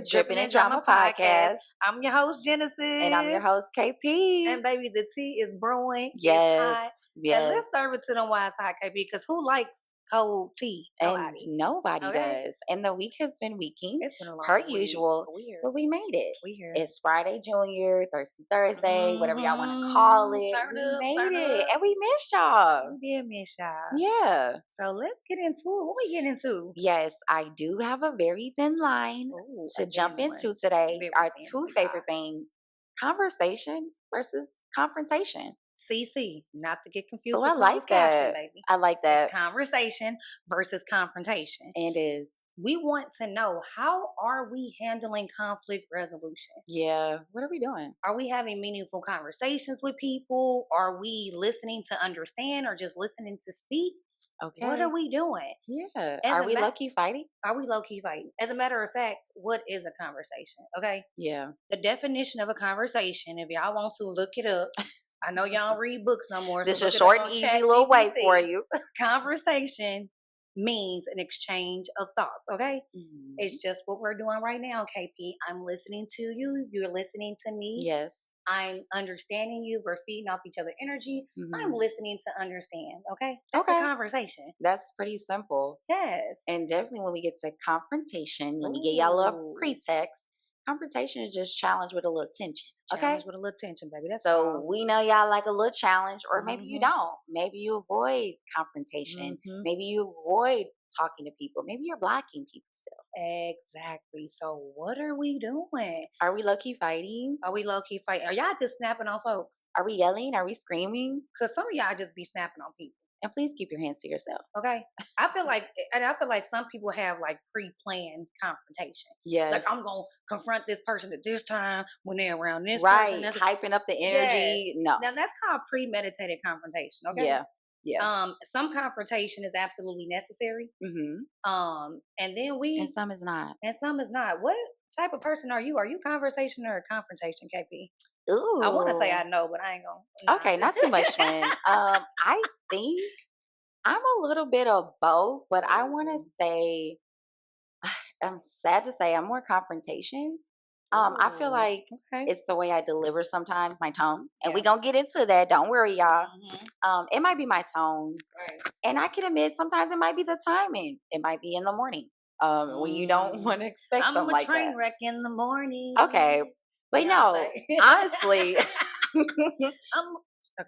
is Drippin and Drama Podcast. I'm your host, Genesis. And I'm your host, KP. And baby, the tea is brewing. Yes. It's hot. Yes. And let's serve it to them while it's hot, KP, because who likes cold tea? And nobody does. And the week has been weeking. It's been a long per week. usual. Weird. But we made it. We here. It's Friday Junior, Thirsty Thursday, whatever y'all want to call it. Turn we up, made it. And we missed y'all. We did miss y'all. Yeah. So let's get into it. What we get into? Yes, I do have a very thin line to jump into today. Our two favorite things: conversation versus confrontation. CC, not to get confused. Oh, with I like that. caption, baby. I like that. It's conversation versus confrontation. And it is. We want to know, how are we handling conflict resolution? Yeah. What are we doing? Are we having meaningful conversations with people? Are we listening to understand or just listening to speak? Okay. What are we doing? Yeah. Are we low-key fighting? Are we low-key fighting? As a matter of fact, what is a conversation? Okay. Yeah. The definition of a conversation, if y'all want to look it up, I know y'all don't read books no more. This is a short and easy little way for you. Conversation means an exchange of thoughts, okay? Mm-hmm. It's just what we're doing right now, KP. I'm listening to you. You're listening to me. Yes. I'm understanding you. We're feeding off each other energy. Mm-hmm. I'm listening to understand, okay? That's a conversation. That's pretty simple. Yes. And definitely when we get to confrontation, let me get y'all a little pretext. Confrontation is just challenge with a little tension. Challenge with a little tension, baby. That's so all. We know y'all like a little challenge, or maybe you don't. Maybe you avoid confrontation. Maybe you avoid talking to people. Maybe you're blocking people still. Exactly. So what are we doing? Are we low-key fighting? Are we low-key fighting? Are y'all just snapping on folks? Are we yelling? Are we screaming? Because some of y'all just be snapping on people. And please keep your hands to yourself. Okay. I feel like some people have like pre-planned confrontation. Yes. Like, I'm gonna confront this person at this time when they're around this person. Right. Hyping up the energy. Yes. No. Now that's called premeditated confrontation. Okay. Yeah. Yeah. Some confrontation is absolutely necessary. Mm-hmm. And then and some is not. And some is not. What type of person are you? Are you conversation or confrontation, KP? Ooh. I want to say I know, but I ain't gonna. Okay, not too much, twin. I think I'm a little bit of both, but I want to say, I'm sad to say, I'm more confrontation. I feel like it's the way I deliver sometimes, my tone. And we're going to get into that. Don't worry, y'all. Mm-hmm. It might be my tone. Right. And I can admit, sometimes it might be the timing. It might be in the morning when you don't want to expect something like that. I'm a train wreck in the morning. Okay. But no, honestly,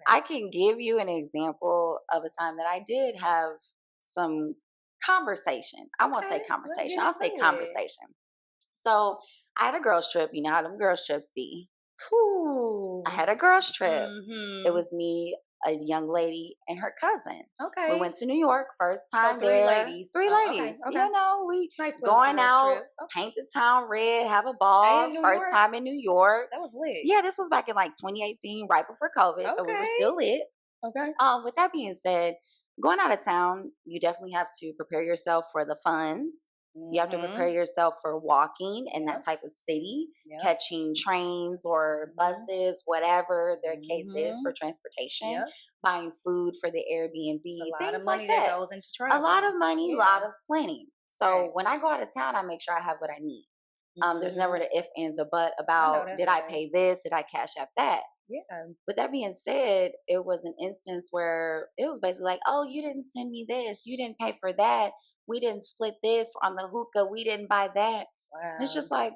I can give you an example of a time that I did have some conversation. I won't say conversation. I'll say conversation. So I had a girls trip. You know how them girls trips be. Cool. I had a girls trip. Mm-hmm. It was me, a young lady, and her cousin. Okay. We went to New York, first time so three there. Ladies. Three ladies. Okay. You know, we going out, paint the town red, have a ball. First time in New York. That was lit. Yeah, this was back in like 2018, right before COVID. So we were still lit. Okay. With that being said, going out of town, you definitely have to prepare yourself for the funds. You have to prepare yourself for walking in that type of city, catching trains or buses, whatever their case is for transportation, buying food for the Airbnb, a lot things of money like that. Goes into travel. A lot of money, a lot of planning. So when I go out of town, I make sure I have what I need. There's never the if, ands, or but about did I pay this, did I cash out that. Yeah. With that being said, it was an instance where it was basically like, oh, you didn't send me this, you didn't pay for that. We didn't split this on the hookah. We didn't buy that. Wow. And it's just like,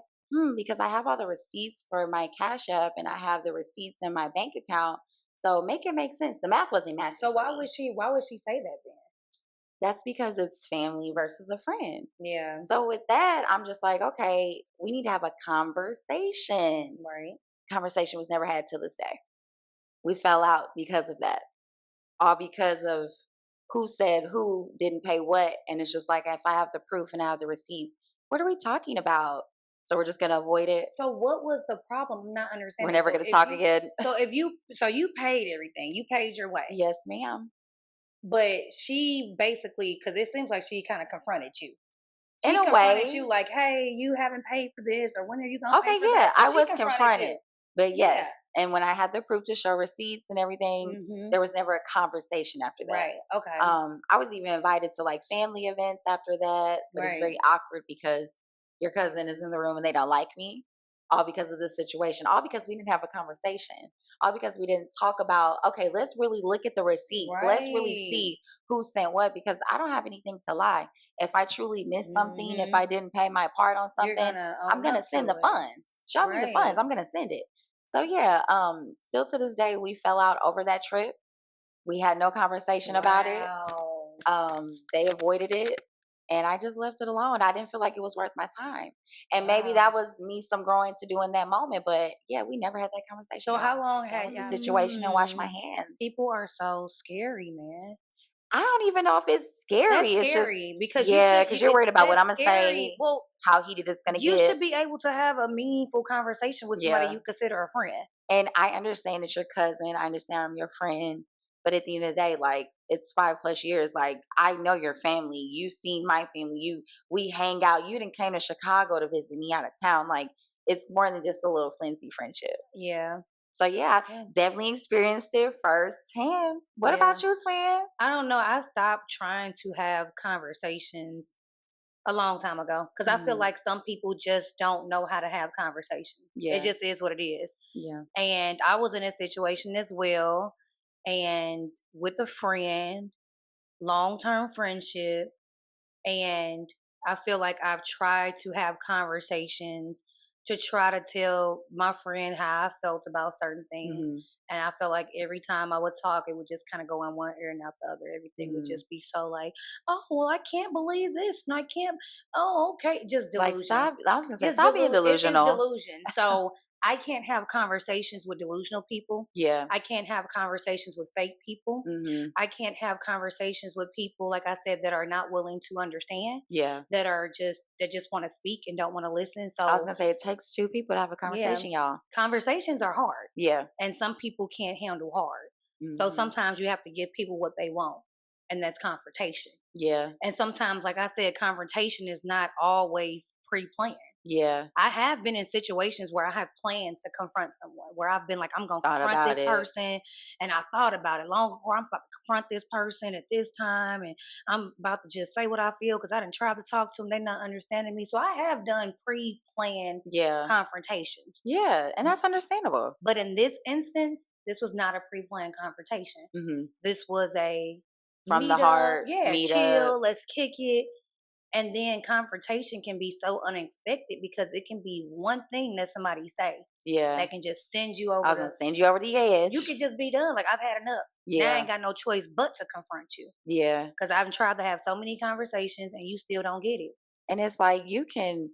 because I have all the receipts for my Cash App and I have the receipts in my bank account. So make it make sense. The math wasn't matching. So why would she say that then? That's because it's family versus a friend. Yeah. So with that, I'm just like, okay, we need to have a conversation. Right. Conversation was never had till this day. We fell out because of that. All because of who said who didn't pay what. And it's just like, if I have the proof and I have the receipts, what are we talking about? So we're just going to avoid it. So what was the problem? I'm not understanding. We're never going to talk again. So you paid everything. You paid your way. Yes, ma'am. But she basically, because it seems like she kind of confronted you. She in a way. You like, hey, you haven't paid for this, or when are you going to pay for that? So I was confronted. But yes, and when I had the proof to show receipts and everything, there was never a conversation after that. Right. Okay. I was even invited to like family events after that, but it's very awkward because your cousin is in the room and they don't like me, all because of this situation, all because we didn't have a conversation, all because we didn't talk about, okay, let's really look at the receipts. Let's really Right. see who sent what, because I don't have anything to lie. If I truly missed something, if Mm-hmm. I didn't pay my part on You're something, gonna I'm own going up to send to the it. funds. Show me the funds. Right. I'm going to send it. So yeah, still to this day, we fell out over that trip. We had no conversation about it. Wow. They avoided it, and I just left it alone. I didn't feel like it was worth my time. And maybe Wow. that was me some growing to do in that moment. But yeah, we never had that conversation, So y'all. how long Dealt had with the y'all? situation and washed my hands. People are so scary, man. I don't even know if it's scary. That's It's just, scary because you yeah, should. because you're worried about what I'm That's gonna scary. say, Well, how heated it's gonna you get. should be able to have a meaningful conversation with somebody Yeah. you consider a friend. And I understand that your cousin, I understand I'm your friend, but at the end of the day, like, it's 5+ years. Like, I know your family. You seen my family. We hang out. You didn't came to Chicago to visit me out of town. Like, it's more than just a little flimsy friendship. Yeah. So yeah, Yeah. definitely experienced it firsthand. What Yeah. about you, Swin? I don't know. I stopped trying to have conversations a long time ago because I feel Mm, like some people just don't know how to have conversations. It yeah, just is what it is. yeah. And I was in a situation as well, and with a friend, long term friendship. And I feel like I've tried to have conversations to try to tell my friend how I felt about certain things. Mm-hmm. And I felt like every time I would talk, it would just kind of go in one ear and out the other. Everything would Mm. just be so like, oh, well, I can't believe this. And I can't, oh, okay. Just Like, delusion. stop. I was gonna say, It's, stop being it's delusional. delusion. So I can't have conversations with delusional people. Yeah. I can't have conversations with fake people. Mm-hmm. I can't have conversations with people, like I said, that are not willing to understand, Yeah. that just want to speak and don't want to listen. I was So gonna say it takes two people to have a yeah, conversation, y'all. conversations are hard, Yeah. and some people can't handle hard. So Mm-hmm. sometimes you have to give people what they want, and that's confrontation. Yeah. And sometimes, like I said, confrontation is not always pre-planned. Yeah. I have been in situations where I have planned to confront someone, where I've been like, I'm going to Thought confront about this it. person. And I thought about it long before. I'm about to confront this person at this time. And I'm about to just say what I feel because I didn't try to talk to them. They're not understanding me. So I have done pre planned Yeah. confrontations. Yeah. And that's understandable. But in this instance, this was not a pre planned confrontation. Mm-hmm. This was a From the meet up. heart, Yeah, meet up. chill. Let's kick it. And then confrontation can be so unexpected because it can be one thing that somebody say Yeah. that can just send you I over was gonna the. send you over the edge. You could just be done. Like I've had enough. Now I Yeah. ain't got no choice but to confront you Yeah. because I've tried to have so many conversations and you still don't get it. And it's like you can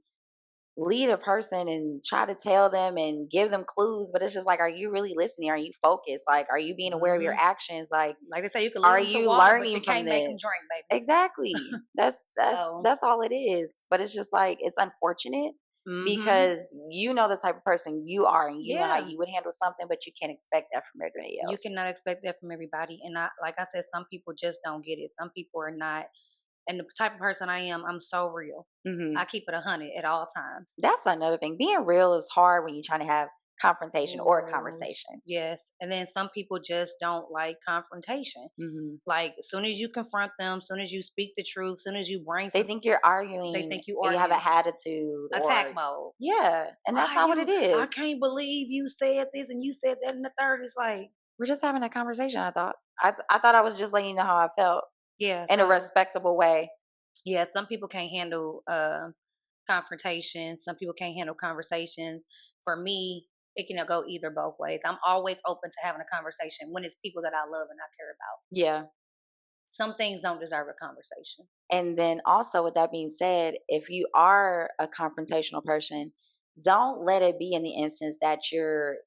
lead a person and try to tell them and give them clues, but it's just like, are you really listening? Are you focused? Like, are you being aware of your Hmm. actions? Like, Like they say, you can lead are them to you water, but you learning from can't make them this? drink, baby. Exactly. That's that's So, that's all it is. But it's just like it's unfortunate hmm, because you know the type of person you are and you know how yeah, you would handle something, but you can't expect that from everybody you else. cannot expect that from everybody. And like I said, some people just don't get it. Some people are not. And the type of person I am, I'm so real. Hmm. I keep it 100 at all times. That's another thing. Being real is hard when you're trying to have confrontation or Oh, conversations. yes. And then some people just don't like confrontation. Hmm. Like, as soon as you confront them, as soon as you speak the truth, as soon as you bring They some, think you're they arguing think you or you have an arguing. attitude Attack or mode. yeah, and that's Why not what it you? I is. can't believe you said this and you said that in the third. It's like, We're just having a conversation. I thought. I thought I was just letting you know how I felt yeah. in a So, respectable way. yeah, some people can't handle confrontation. Some people can't handle conversations. For me, it can go either both ways. I'm always open to having a conversation when it's people that I love and I care about. Yeah. Some things don't deserve a conversation. And then also with that being said, if you are a confrontational person, don't let it be in the instance that you're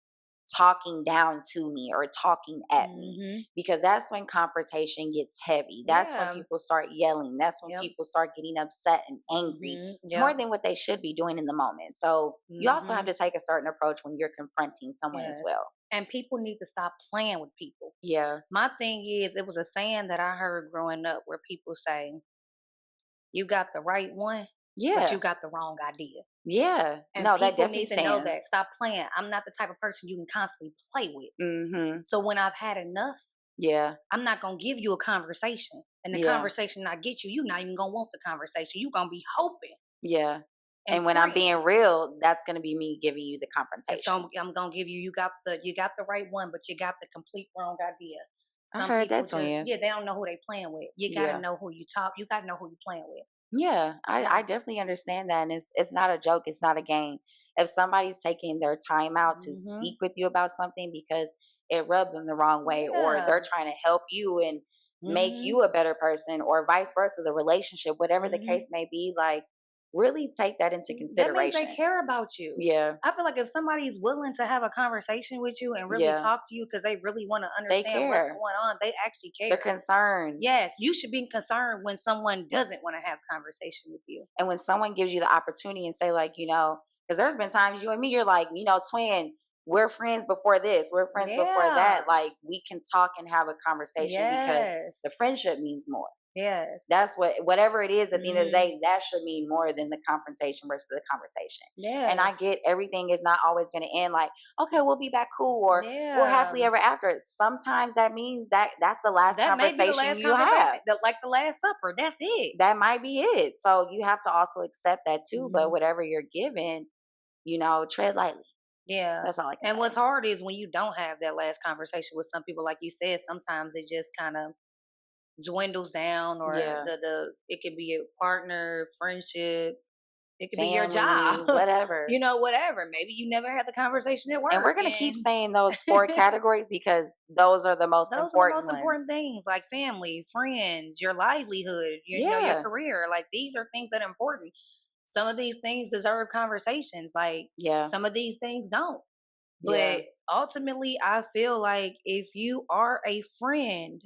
talking down to me or talking at me, Hmm. because that's when confrontation gets heavy. That's when Yeah. people start yelling. That's when Yep. people start getting upset and angry Mhm. more Yep. than what they should be doing in the moment. So you also have Mhm. to take a certain approach when you're confronting someone as Yes. well. And people need to stop playing with people. Yeah. My thing is, it was a saying that I heard growing up where people say, "You got the right one, but you Yeah. got the wrong idea." Yeah. And No, that people definitely need to know that. stands. Stop playing. I'm not the type of person you can constantly play with. Mhm. So when I've had enough, Yeah. I'm not gonna give you a conversation. And the Yeah. conversation I get you, you're not even gonna want the conversation. You're gonna be hoping Yeah. and And when I'm being praying. real, that's gonna be me giving you the confrontation. I'm gonna give you you got the right one, but you got the complete wrong idea. I Some heard people that, just twin. yeah, they don't know who they playing with. You gotta Yeah. know who you talk. You gotta know who you playing with. Yeah, Yeah. I definitely understand that, and it's not a joke. It's not a game. If somebody's taking their time out to Mhm. speak with you about something because it rubbed them the wrong way, or they're Yeah. trying to help you and make Mhm. you a better person, or vice versa, the relationship, whatever the Mhm. case may be, like really take that into That means they consideration. care about you. Yeah, I feel like if somebody's willing to have a conversation with you and really yeah, talk to you because they really want to they understand what's care. going on, they actually They're care. concerned. Yes, you should be concerned when someone doesn't want to have conversation with you. And when someone gives you the opportunity and say, like, because there's been times you and me, you're like, twin, we're friends before this, we're friends before Yeah. that. Like, we can talk and have a conversation because Yes. the friendship means more. Yes. That's whatever it is at the end of the Mhm. day, that should mean more than the confrontation versus the conversation. And I Yes. get everything is not always going to end like, okay, we'll be back cool or we're Yeah. happily ever after. Sometimes that means that's the last That may be the conversation last you have. conversation, like the Last Supper. That's it. That might be it. So you have to also accept that too. But Mhm. whatever you're given, tread lightly. Yeah. That's all I can And what's say. hard is when you don't have that last conversation with some people, like you said, sometimes it just kind of dwindles down, or Yeah. the it could be a partner, friendship, it could be your Family, job, whatever. whatever. Maybe you never had the conversation at And work, we're going to keep and saying those four categories because those are the most those are the important most important ones. things, like family, friends, your livelihood, your Yeah. career. Like these are things that are important. Some of these things deserve conversations. Like Yeah. some of these things don't. Yeah. But ultimately, I feel like if you are a friend,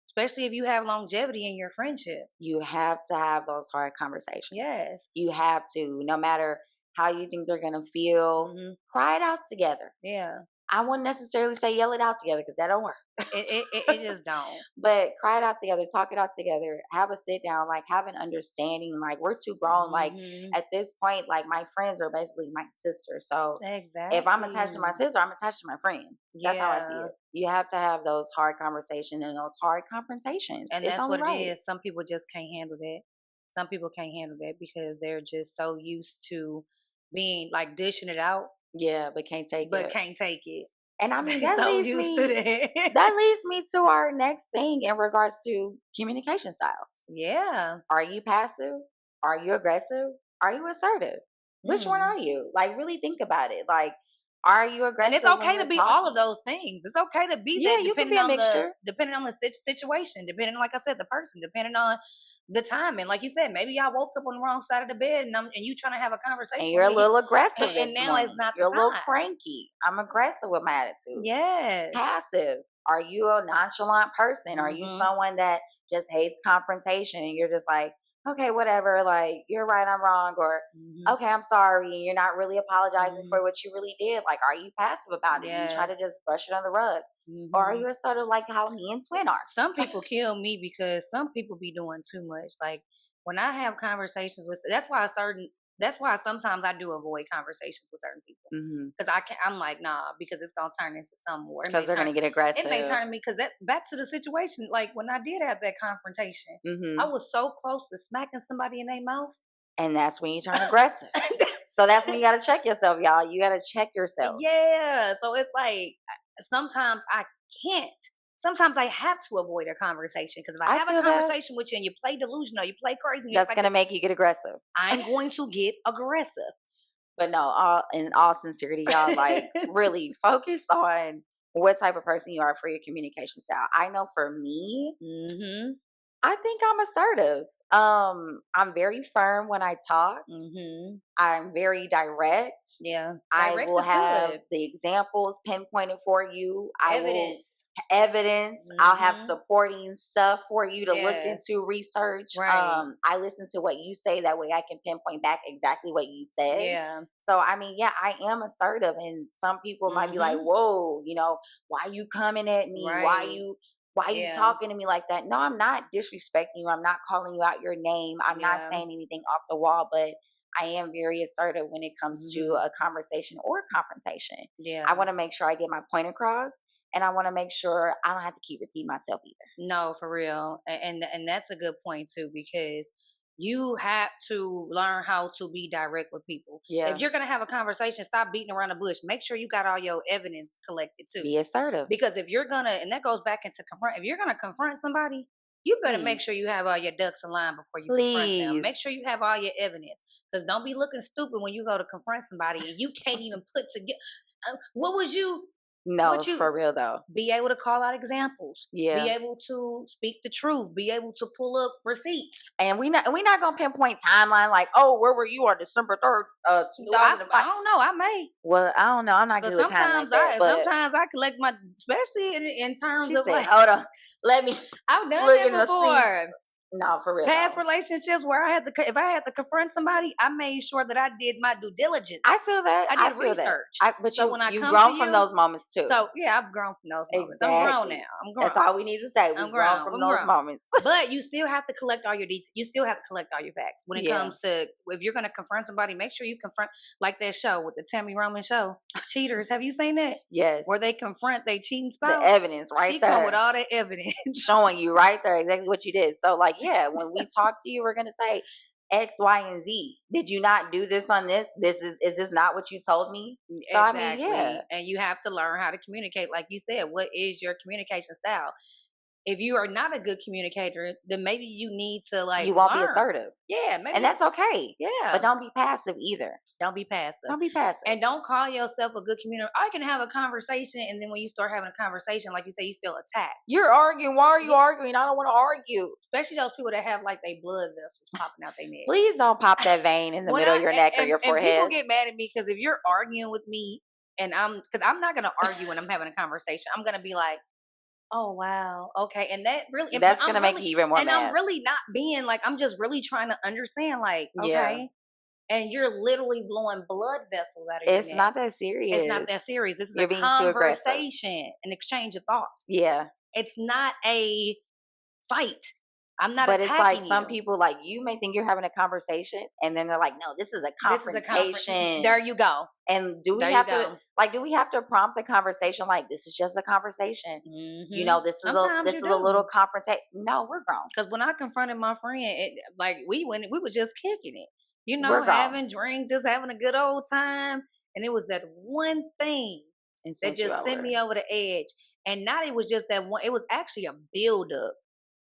especially if you have longevity in your friendship, You have to have those hard conversations. yes. You have to, no matter how you think they're going to feel, Hmm. cry it out together. Yeah. I wouldn't necessarily say yell it out together because that don't work. It just don't. But cry it out together, talk it out together, have a sit down, like have an understanding. Like we're too grown. Like Hmm. at this point, like my friends are basically my sister. So if I'm attached to my Exactly. sister, I'm attached to my friend. That's how I see Yeah. it. You have to have those hard conversations and those hard confrontations. And It's that's only what it right. is. Some people just can't handle that. Some people can't handle that because they're just so used to being like dishing it out, Yeah, but can't take but it. can't take it. And I mean They so used to that. that leads me to our next thing in regards to communication styles. Yeah. Are you passive? Are you aggressive? Are you assertive? Which one Hmm. are you? Like, really think about it. Like, are you And it's aggressive when okay to you're be all of talking? those things. It's okay to be Yeah, that, you can be a mixture. depending on the situation, depending, like I said, the person, depending on the time. And like you said, maybe y'all woke up on the wrong side of the bed, and you trying to have a And conversation you're with a me, little aggressive and this now it's morning. not the You're a little time. cranky. I'm aggressive with my attitude. Yes. Passive. Are you a nonchalant person? Are you Hmm. someone that just hates confrontation and you're just like, okay, whatever, like you're right, I'm wrong, or Hmm. okay, I'm sorry, and you're not really apologizing Hmm. for what you really did? Like, are you passive about it? Do you try to Yes. just brush it on the rug? Or are Hmm. you a sort of like how me and Twin are? Some people kill me because some people be doing too much. Like when I have conversations with, that's why sometimes I do avoid conversations with certain people because I'm like, nah, because it's gonna turn into some more. Because they're going to get It may aggressive. turn me because that back to the situation. Like when I did have that confrontation, I hmm was so close to smacking somebody in their mouth. And that's when you turn aggressive. So that's when you got to check yourself, y'all. You got to check yourself. Yeah. So it's like sometimes I can't. Sometimes I have to avoid a conversation because if I I have a feel that conversation with you and you play delusional, you play crazy, and you act that's like going to make you get aggressive. I'm going to get aggressive. But no, in all sincerity, y'all, like really focus on what type of person you are for your communication style. I know for me, Mhm. I think I'm assertive. I'm very firm when I talk. Mhm. I'm very direct. Yeah. I Direct will is have good. the examples pinpointed for you. I will Evidence. evidence. I'll have Mhm. supporting stuff for you to look Yes. into, research. Right. I listen to what you say. That way I can pinpoint back exactly what you said. Yeah. So, I mean, yeah, I am assertive. And some people might be like, Mhm. whoa, why you coming at me? Right. Why you Yeah. talking to me like that? No, I'm not disrespecting you. I'm not calling you out your name. I'm not Yeah. saying anything off the wall, but I am very assertive when it comes to Mhm. a conversation or confrontation. I Yeah. want to make sure I get my point across, and I want to make sure I don't have to keep repeating myself either. No, for real. And that's a good point too because You have to learn how to be direct with people. Yeah. If you're going to have a conversation, stop beating around the bush. Make sure you got all your evidence collected too. Be assertive. Because if you're going to, and that goes back into confront, if you're going to confront somebody, you better make sure you have all your ducks in line before you confront them. Make sure you have all your evidence. Because don't be looking stupid when you go to confront somebody and you can't even put together. What was you? No, for real though. Be able to call out examples. Yeah. Be able to speak the truth. Be able to pull up receipts. And we're not gonna pinpoint timeline like, oh, where were you on December 3rd, 2005? I don't know. I may. Well, I don't know. I'm not good with time like that. Sometimes I collect my, especially in terms she of said, like, hold on, let me. I've done that before. No, for real. Past relationships where if I had to confront somebody, I made sure that I did my due diligence. I feel that. I did research. But so when you've grown from those moments too. So yeah, I've grown from those moments. Exactly. I'm grown now. I'm grown. That's all we need to say. We've grown from those moments. But you still have to collect all your details. You still have to collect all your facts. When it comes to, if you're going to confront somebody, make sure you confront, like that show with the Tammy Roman show, Cheaters. Have you seen that? Yes. Where they confront their cheating spouse. The evidence there. She come with all the evidence. Showing you right there exactly what you did. So like, yeah, when we talk to you, we're going to say X, Y, and Z. Did you not do this on this? Is this not what you told me? So exactly. I mean, yeah. And you have to learn how to communicate. Like you said, what is your communication style? If you are not a good communicator, then maybe you need to like. You won't be assertive. Yeah, maybe. And that's okay. Yeah. But don't be passive either. Don't be passive. Don't be passive. And don't call yourself a good communicator. I can have a conversation, and then when you start having a conversation, like you say, you feel attacked. You're arguing. Why are you arguing? I don't want to argue. Especially those people that have like their blood vessels popping out their neck. Please don't pop that vein in the middle of your neck or your forehead. And people get mad at me because if you're arguing with me, because I'm not going to argue when I'm having a conversation. I'm going to be like, oh wow, okay, and that's gonna make you even more mad. And I'm really not being like, I'm just really trying to understand, like, okay, and you're literally blowing blood vessels out of your neck. It's not that serious. It's not that serious. This is a conversation, an exchange of thoughts. Yeah, it's not a fight. I'm not. But it's like some people, like you may think you're having a conversation, and then they're like, "No, this is a confrontation." There you go. And do we have to prompt the conversation like this is just a conversation? Mm-hmm. You know, this is a little confrontation. No, we're grown. Because when I confronted my friend, we was just kicking it. You know, having drinks, just having a good old time, and it was that one thing that just sent me over the edge. And not it was just that one. It was actually a buildup.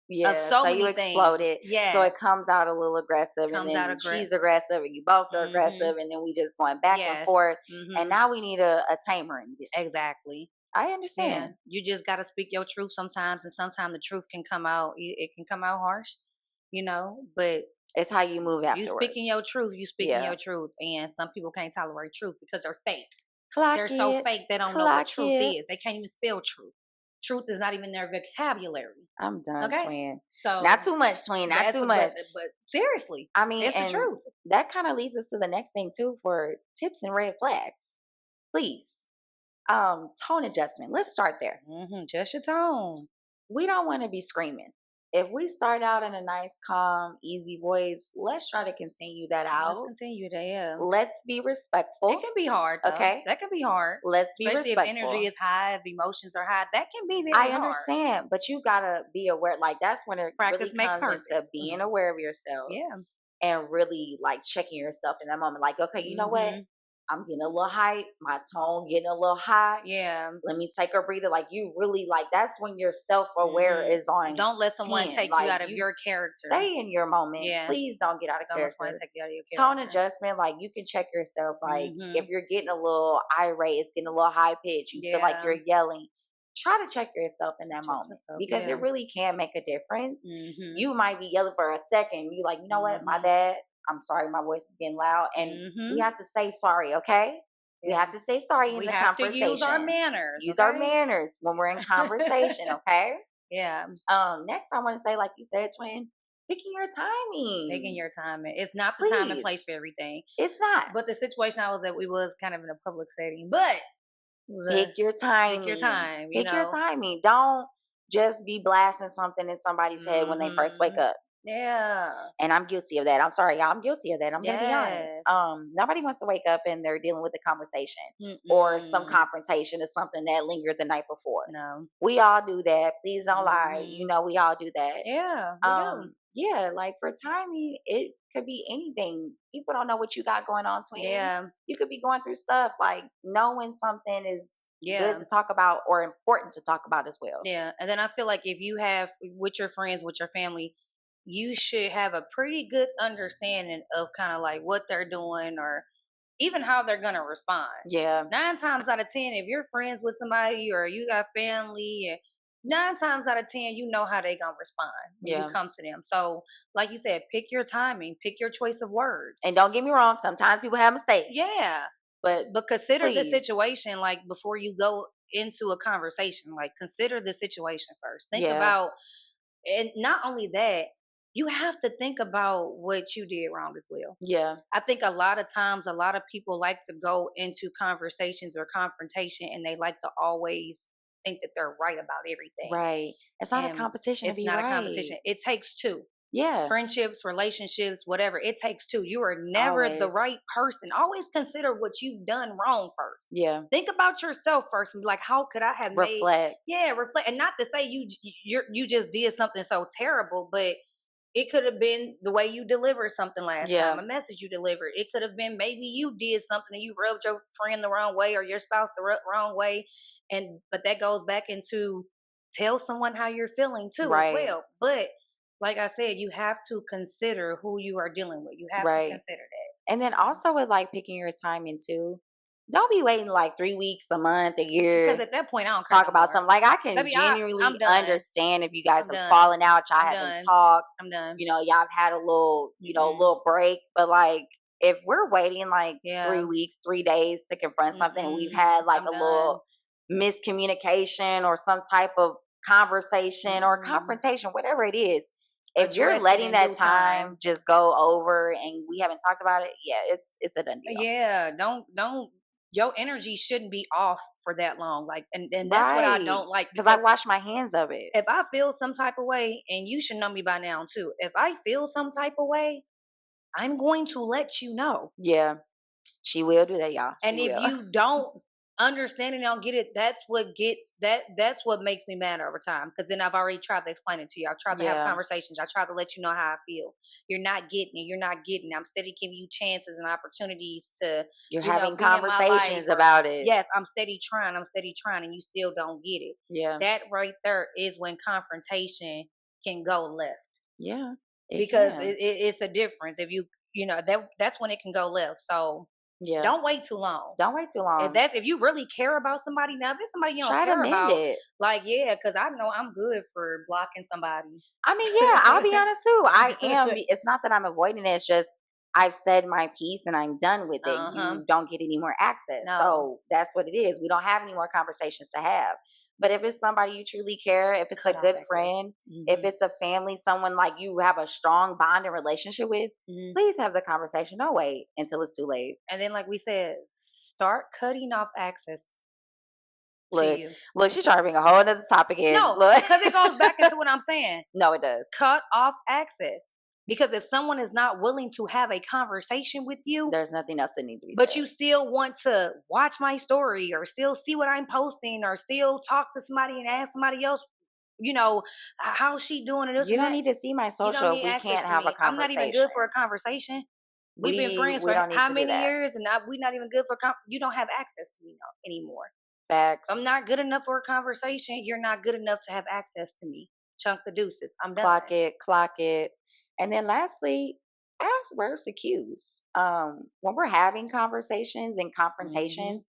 Yeah, so you exploded. Yeah, so it comes out a little aggressive, and then she's aggressive, and you both are aggressive, and then we just going back and forth. And now we need a tamer in this. Exactly. I understand. Yeah. You just got to speak your truth sometimes, and sometimes the truth can come out. It can come out harsh, you know. But it's how you move afterwards. You speaking your truth. You speaking your truth, and some people can't tolerate truth because they're fake. They're so fake they don't know what truth is. They can't even spell truth. Truth is not even their vocabulary. I'm done, twin. So not too much, twin. Not too much. But seriously, I mean, it's the truth. That kind of leads us to the next thing too for tips and red flags. Please, tone adjustment. Let's start there. Just your tone. We don't want to be screaming. If we start out in a nice, calm, easy voice, let's try to continue that out. Let's continue that, yeah. Let's be respectful. It can be hard, though. Okay? That can be hard. Let's be respectful. Especially if energy is high, if emotions are high. That can be very hard. I understand, but you got to be aware. Like, that's when it practice really makes comes into being aware of yourself. Yeah. And really, like, checking yourself in that moment. Like, okay, you know what? I'm getting a little hype. My tone getting a little high. Yeah. Let me take a breather. Like you really that's when your self-aware is on. Don't let someone take you out of your character. Stay in your moment. Yeah. Please don't get out of character. Don't let someone take you out of your character. Tone adjustment. Like you can check yourself. Like if you're getting a little irate, it's getting a little high pitch. You feel like you're yelling. Try to check yourself in that moment because it really can make a difference. You might be yelling for a second. You like, you know what? My bad. I'm sorry, my voice is getting loud. And we have to say sorry, okay? We have to say sorry in the conversation. We have to use our manners. Use our manners when we're in conversation, okay? Yeah. Next, I want to say, like you said, twin, picking your timing. Picking your timing. It's not the time and place for everything. It's not. But the situation I was at, we was kind of in a public setting. But pick your timing. Pick your time. Pick your timing. Don't just be blasting something in somebody's head when they first wake up. Yeah. And I'm guilty of that. I'm sorry, y'all. I'm guilty of that. I'm going to be honest. Nobody wants to wake up and they're dealing with a conversation or some confrontation or something that lingered the night before. No. We all do that. Please don't lie. You know, we all do that. Yeah. Yeah, like for timing, it could be anything. People don't know what you got going on, twin. Yeah, You could be going through stuff like knowing something is good yeah, to talk about or important to talk about as well. yeah. And then I feel like if you have with your friends, with your family, you should have a pretty good understanding of kind of like what they're doing or even how they're gonna respond. Yeah, 9 times out of 10, if you're friends with somebody or you got family, 9 times out of 10, you know how they gonna respond when you yeah. come to them. So, like you said, pick your timing, pick your choice of words. And don't get me wrong, sometimes people have mistakes, Yeah, but but consider the please, situation like before you go into a conversation. Like consider the situation first. Think yeah, about, and not only that, you have to think about what you did wrong as well. yeah, I think a lot of times, a lot of people like to go into conversations or confrontation and they like to always think that they're right about everything. right. It's not a And competition to it's be not a right. competition. It takes two. Yeah, Friendships, relationships, whatever. It takes two. You are never the always. right person. Always consider what you've done wrong first. Yeah, Think about yourself first and be like, how could I have made, reflect. yeah, reflect. And not to say you just did something so terrible, but it could have been the way you delivered something last time, Yeah, a message you delivered. It could have been maybe you did something and you rubbed your friend the wrong way or your spouse the wrong way. And but that goes back into tell someone how you're feeling too as right, well. But like I said, you have to consider who you are dealing with. You have to right. consider And then that. also with like picking your timing too. Don't be waiting like 3 weeks, a month, a Because year, at that point I don't care talk no about more. something. Like I can Baby, genuinely I'm done. understand if you guys I'm have done. fallen out, y'all I'm haven't done. talked, I'm done. y'all have had a little, Mm-mm. little break. But like if we're waiting like Yeah. 3 weeks, 3 days to confront something, and we've had Mm-mm. like I'm a little done. miscommunication or some type of conversation or Mm-mm. confrontation, whatever it is, if you're Address it letting in that due time time. just go over and we haven't talked about it, yeah, it's a done deal. Yeah, don't your energy shouldn't be off for that long. Like and that's what I Right. don't like Because I because wash my hands of it. if I feel some type of way, and you should know me by now too, if I feel some type of way, I'm going to let you know. Yeah. She will do that, y'all. She And if will. you don't understand and don't get it, that's what makes me mad over time. Because then I've already tried to explain it to you. I've tried to have Yeah. conversations. I tried to let you know how I feel. You're not getting it. You're not getting it. I'm steady giving you chances and opportunities to, You're having be in my life. conversations Or about it. yes, I'm steady trying. I'm steady trying, and you still don't get it. Yeah. That right there is when confrontation can go left Yeah. It because can. it's a difference. If that's when it can go left. So Yeah. don't wait too long. Don't wait too long. If you really care about somebody, now if it's somebody you don't Try to care mend about, it. like yeah, because I know I'm good for blocking somebody. I mean, yeah, I'll be honest too. I am. It's not that I'm avoiding it. It's just I've said my piece and I'm done with it. Uh-huh. You don't get any more access. No. So that's what it is. We don't have any more conversations to have. But if it's somebody you truly care, if it's a Cut off good access. friend, if Hmm. it's a family, someone like you have a strong bond and relationship with, Hmm. please have the conversation. Don't wait until it's too late. And then, like we said, start cutting off access to Look, you. look, she's trying to bring a whole other topic in. No, Look. because it goes back into what I'm saying. No, it does. Cut off access. Because if someone is not willing to have a conversation with you, There's nothing else that needs to be but said. you still want to watch my story or still see what I'm posting or still talk to somebody and ask somebody else, how's she doing and this You and don't that. need to see my You don't social if need we access can't to have a me. I'm not even good for a conversation. conversation. We've been We friends we for don't need how to do many that. years, and we're not even good for. You don't have access to me anymore. If I'm Facts. not good enough for a conversation, you're not good enough to have access to me. Chunk the deuces. I'm done. Clock it, clock it. And then lastly, ask where's the cues. When we're having conversations and Hmm. confrontations,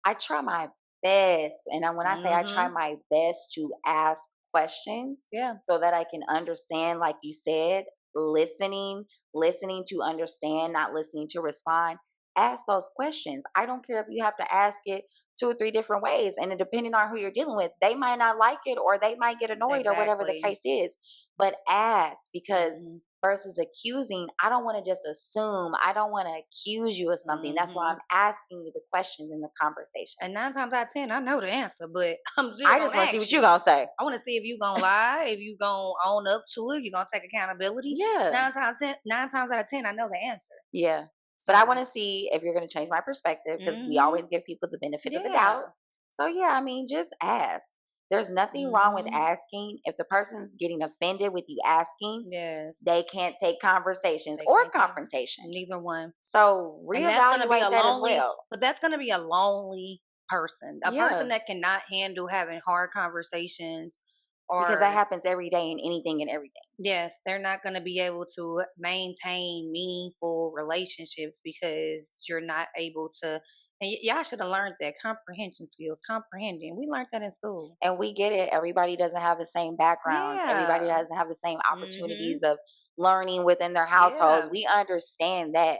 I try my best. And when I say I try Hmm. my best to ask questions Yeah. so that I can understand, like you said, listening to understand, not listening to respond. Ask those questions. I don't care if you have to ask it 2 or 3 different ways. And then depending on who you're dealing with, they might not like it or they might get annoyed or whatever the Exactly. case is. But ask because Hmm. versus accusing, I don't want to just assume. I don't want to accuse you of something. That's why Hmm. I'm asking you the questions in the conversation. And 9 times out of 10, I know the answer, but I'm still I just gonna want to see ask what you're you. going to say. I want to see if you gonna lie, if you gonna own up to it, you gonna take accountability. Yeah. 9 times out of 10, I know the answer. Yeah. But I want So, to see if you're going to change my perspective because we hmm always give people the benefit of the doubt. yeah, So, yeah, I mean, just ask. There's nothing wrong with asking. If the person's getting offended with you asking, they can't take conversations or confrontation. Neither one. So reevaluate that as well. But that's going to be a lonely person, a person that cannot handle having hard conversations. Because that happens every day in anything and everything. Yes, they're not going to be able to maintain meaningful relationships because you're not able to. And y'all should have learned that comprehension skills, comprehending. We learned that in school. And we get it. Everybody doesn't have the same backgrounds. Yeah. Everybody doesn't have the same opportunities of learning within their households. Yeah. We understand that.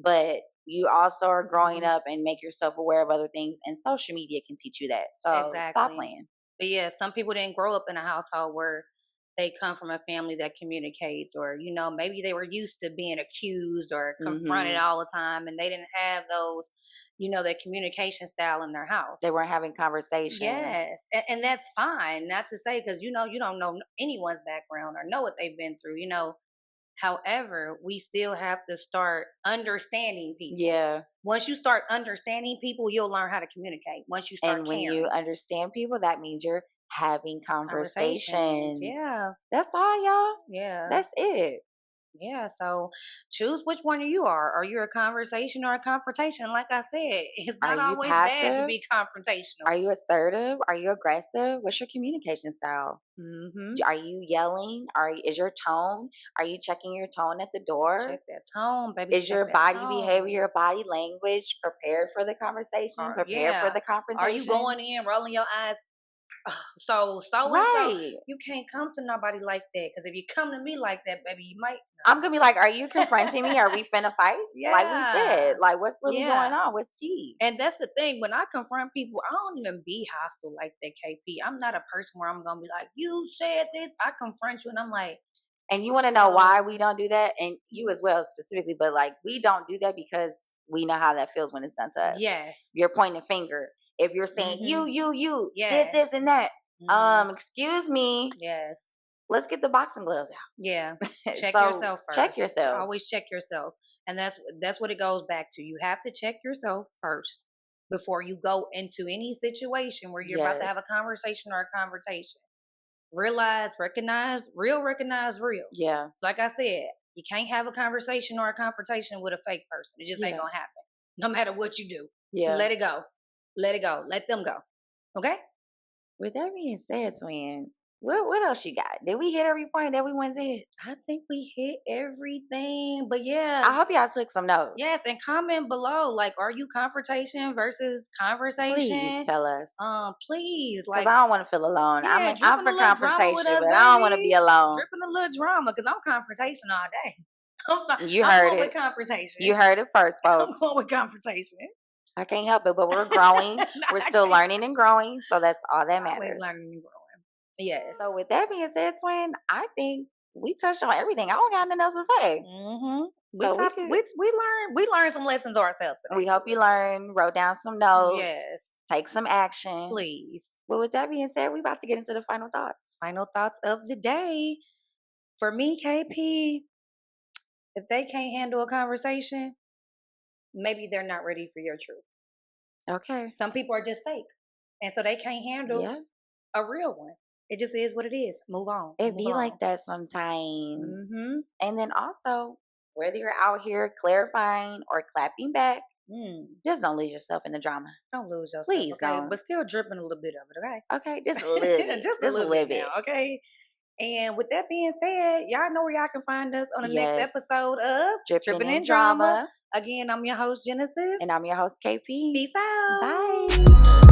But you also are growing up and make yourself aware of other things. And social media can teach you that. So stop playing. But yeah, some people didn't grow up in a household where they come from a family that communicates, or, you know, maybe they were used to being accused or confronted all the time, and they didn't have those, you know, that communication style in their house. They weren't having conversations. Yes. And that's fine. Not to say, because, you know, you don't know anyone's background or know what they've been through, you know. However, we still have to start understanding people. Yeah. Once you start understanding people, you'll learn how to communicate. Once you start when you understand people, that means you're having conversations. Yeah. That's all, y'all. Yeah. That's it. Yeah, so choose which one you are. Are you a conversation or a confrontation? Like I said, it's not always bad to be confrontational. Are you assertive? Are you aggressive? What's your communication style? Are you yelling? Is your tone? Are you checking your tone at the door? Check that tone, baby. Is your body behavior, your body language prepared for the conversation? Prepared for the confrontation? Are you going in, rolling your eyes? So you can't come to nobody like that, because if you come to me like that, baby, you might. I'm gonna be like, are you confronting me? Are we finna fight? Yeah. Like we said, like what's really going on? What's tea? And that's the thing. When I confront people, I don't even be hostile like that, KP. I'm not a person where I'm gonna be like, you said this. I confront you, and I'm like. And you want to know why we don't do that, and you as well specifically, but like we don't do that because we know how that feels when it's done to us. Yes. You're pointing a finger. If you're saying you did this and that, excuse me. Yes. Let's get the boxing gloves out. Yeah. Check yourself first. Check yourself. Always check yourself. And that's what it goes back to. You have to check yourself first before you go into any situation where you're about to have a conversation or a confrontation. Recognize real. Yeah. So like I said, you can't have a conversation or a confrontation with a fake person. It just ain't gonna happen. No matter what you do. Yeah. Let it go. Let it go. Let them go. Okay? With that being said, twin, what else you got? Did we hit every point that we wanted to hit? I think we hit everything. But yeah. I hope y'all took some notes. Yes, and comment below. Like, are you confrontation versus conversation? Please tell us. Please. Because I don't want to feel alone. Yeah, I'm for confrontation, but I don't want to be alone. Dripping a little drama, because I'm confrontation all day. I'm sorry. You heard I'm it. With confrontation. You heard it first, folks. I'm going with confrontation. I can't help it, but we're growing. We're still learning and growing, so that's all that matters. Always learning and growing. Yes. So with that being said, twin, I think we touched on everything. I don't got nothing else to say. So we learned some lessons ourselves today. We hope you learned, wrote down some notes. Yes. Take some action. Please. But with that being said, we about to get into the final thoughts. Final thoughts of the day. For me, KP, if they can't handle a conversation, maybe they're not ready for your truth. Okay. Some people are just fake, and so they can't handle a real one. It just is what it is. Move on. It be like that sometimes. And then also, whether you're out here clarifying or clapping back, just don't lose yourself in the drama. Don't lose yourself. Please don't. But still dripping a little bit of it, okay? Okay, just a little bit. just a little bit now, okay? And with that being said, y'all know where y'all can find us on the next episode of Drippin' and Drama. Again, I'm your host, Genesis. And I'm your host, KP. Peace out. Bye.